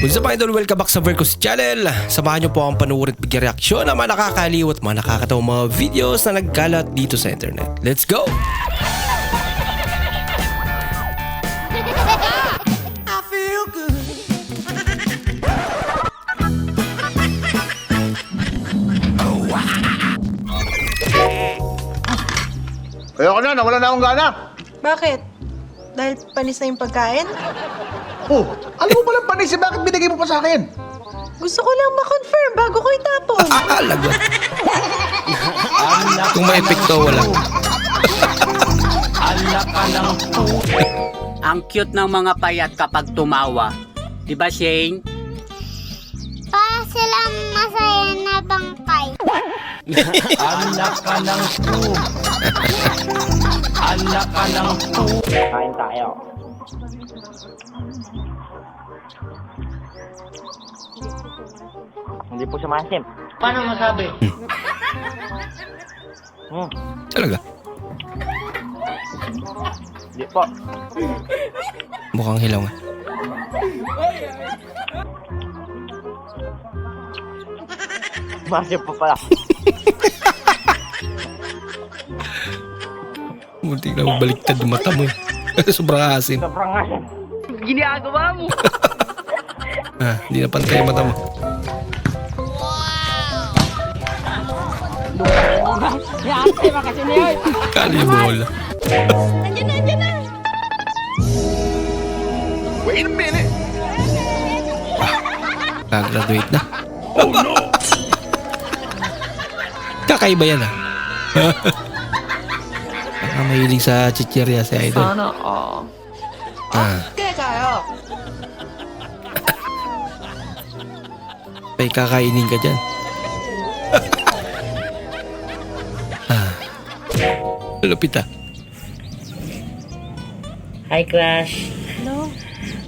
What's up idol? Welcome back sa Vercos Channel. Samahan niyo po ang panuorin at bigyan reaksyon ng mga nakakaliw at mga nakakatawang mga videos na nagkalat dito sa internet. Let's go! I feel good. Ayoko na, nawala na akong gana. Bakit? Dahil panis na yung pagkain? Oh, alam mo palang panis, bakit binigay mo pa sa akin? Gusto ko lang ma-confirm bago ko itapon. Lagot. Kung may epekto, wala. Ang cute ng mga payat kapag tumawa. Di ba, Shane? Para silang masaya na bangkay. Anak ka ng pu. Anak ka ng pu. Kain tayo. Hindi po siya maasim. Paano masabi? Talaga? Hindi po. Mukhang hilaw nga. Maasim po pala. Muntik na baliktad yung mata mo. Sobrang asin. Sobrang asim. Ginagawa mo. Hindi na pantay yung mata mo. Kali yung bola. Wait a minute. Kagraduate na. Oh no! Kakaiba yan Baka mahilig sa chichirya si Idol. Sana all. Okay kayo. May kakainin ka dyan. Lupit Hi Crush. Hello?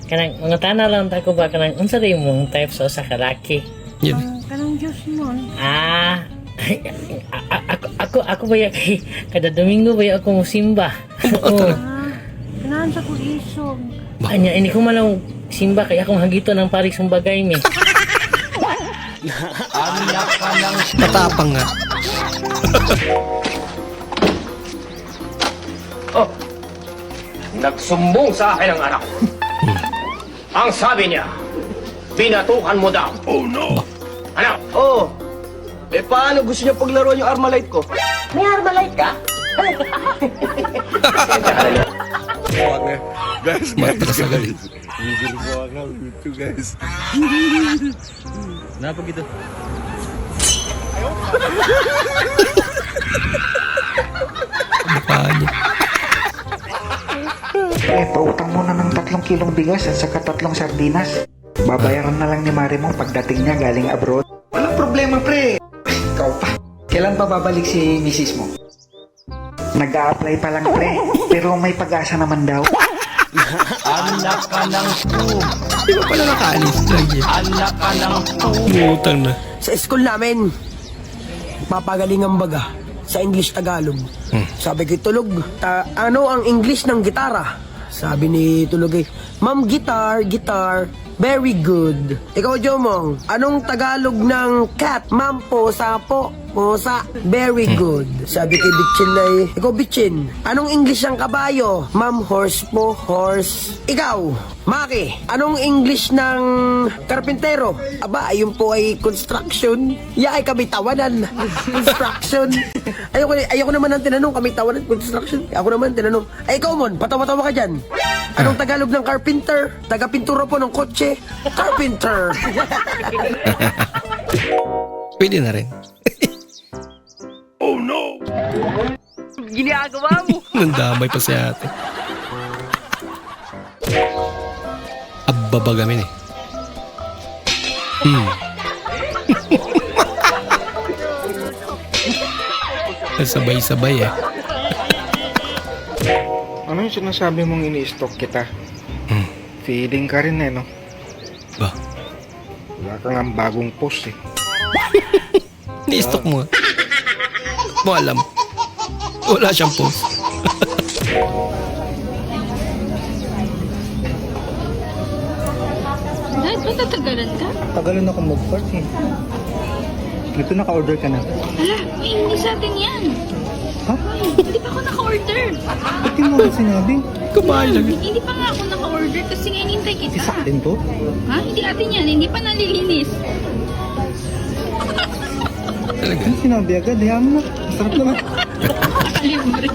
Kanang mga tana lang tako ba kanang unsa rin mong type sa usa ka laki? Yun. Kanang Diyos mo. Ako ba kay kada Domingo ba ako musimba? Oo. Kailangan sa kong isog. Anya ini ko man lang simba kay akong hagito ng parik sumbagay mi. Matapang nga. Oh, nagsumbong sa akin ang anak ko. Ang sabi niya, binatukan mo daw. Oh no. Anak, Oh, paano gusto niya paglaruan yung Armalite ko? May Armalite ka? Wag na. Guys, Matras agad. Hindi ko wag na ito, guys. Napag ito. Mukha niya. Pautang mo na ng 3 kilong bigas at saka 3 sardinas. Babayaran na lang ni Mari mo pagdating niya galing abroad. Walang problema, pre. Ikaw pa. Kailan pa babalik si misis mo? Nag-a-apply pa lang, pre. Pero may pag-asa naman daw. Anak ka ng pu. Di ba pala nakaalis lagi? Anak ka ng pu. Umutang na. Sa school namin, papagaling ang baga sa English Tagalog. Sabi kay Tulog, ano ang English ng gitara? Sabi ni Tulog Ma'am, guitar, very good. Ikaw, Jomong, anong Tagalog ng cat? Ma'am, posa po. Posa, very good. Sabi kay Bitchin ikaw, Bitchin, anong English ng kabayo? Ma'am, horse po, horse. Ikaw, Maki, anong English ng karpintero? Aba, ayun po ay construction. Ay kami tawanan. Construction. Ayoko naman ang tinanong, kami tawanan, construction. Ako naman tinanong, ay ikaw, Mon, patawa-tawa ka dyan. Anong Tagalog ng carpenter? Taga-pintura po ng kotse. Carpenter. Pwede na rin. Oh no. Ginagawa mo. Nandamay pa si ate. Ababagamin Sabay-sabay Ano yung sinasabi mong ini-stalk kita? Feeling ka rin no? Ba? Wala kang ang bagong post Ni-stalk mo nga. Mo alam. Wala siyang post. Matatagalan ka? Tagalan ako mag-park eh. Ito naka-order ka na. Hala, hindi sa atin yan. Ha? Hindi pa ako naka-order. Ba't di mo ako sinabi? Hindi pa nga ako naka-order kasi nga hinintay kita. Isa din to? Ha? Hindi atin yan. Hindi pa nalilinis. Ano sinabi agad? Hayaan mo na. Masarap naman. Libre.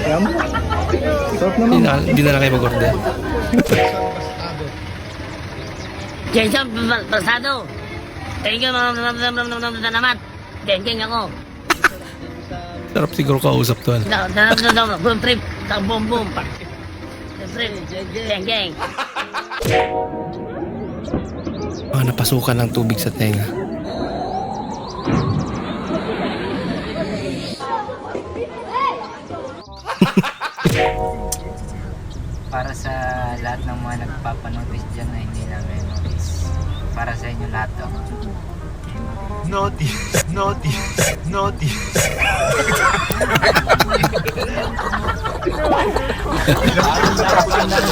Hayaan mo na. Masarap naman. Hindi na lang kayo mag-order. Jason Pasado. Thank you naman. Geng ako. Sarap siguro kausap to. Boom trip. Boom boom. Trip. Geng. Napasukan ng tubig sa tenga. Para sa lahat ng mga nagpapanotice dyan na hindi namin notice. Para sa inyo lahat to.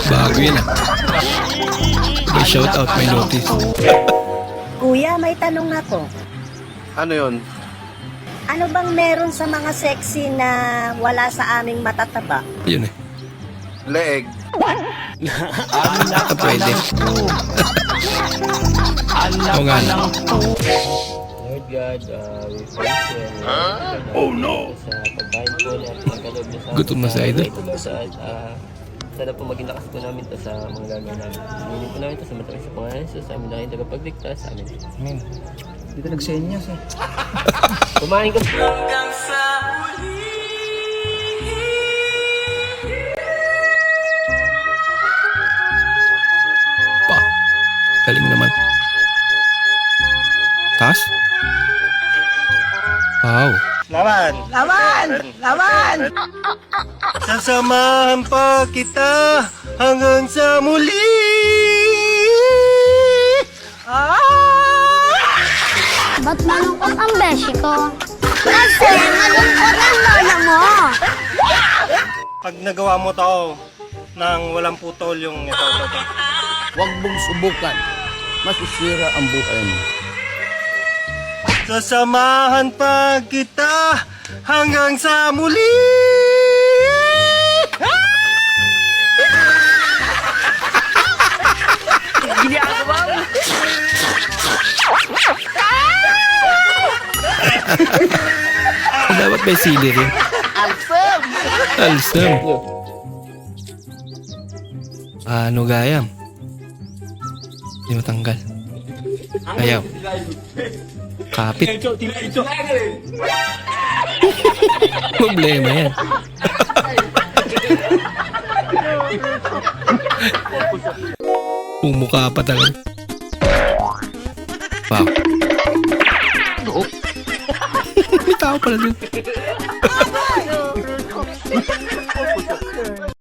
Bago yun May shout out, may notice. Kuya, may tanong ako. Ano yon? Ano bang meron sa mga sexy na wala sa aming matataba? Yun Leeg. Pwede. Oo nga lang. Lord God, we praise you. Oh no! Sa pagkain po na pagkaloob niyo sa Gutom na si Idol. Sana po maging lakas po namin to sa mga gagawin namin. Hinihin po namin to sa matamis sa pangalan sa amin na kayong tagapagligtas. Amen. Amen. Hindi ka nagsenyas eh. Kumain ka po. Pa. Galing naman. Taas? Wow. Laban! Sasamahan pa kita hanggang sa muli! Ba't malungkot ang beshi ko? Kasi malungkot ang lola mo. Pag nagawa mo to nang walang putol yung ito. Huwag mong subukan. Masisira ang buhay mo. Sasamahan pa kita hanggang sa muli! Dapat may sili rin. Alsam. Ano gayam? Hindi matanggal. Ayaw. Kapit. Problema yan. Pumukha pa talaga. Wow. May tao pala dun.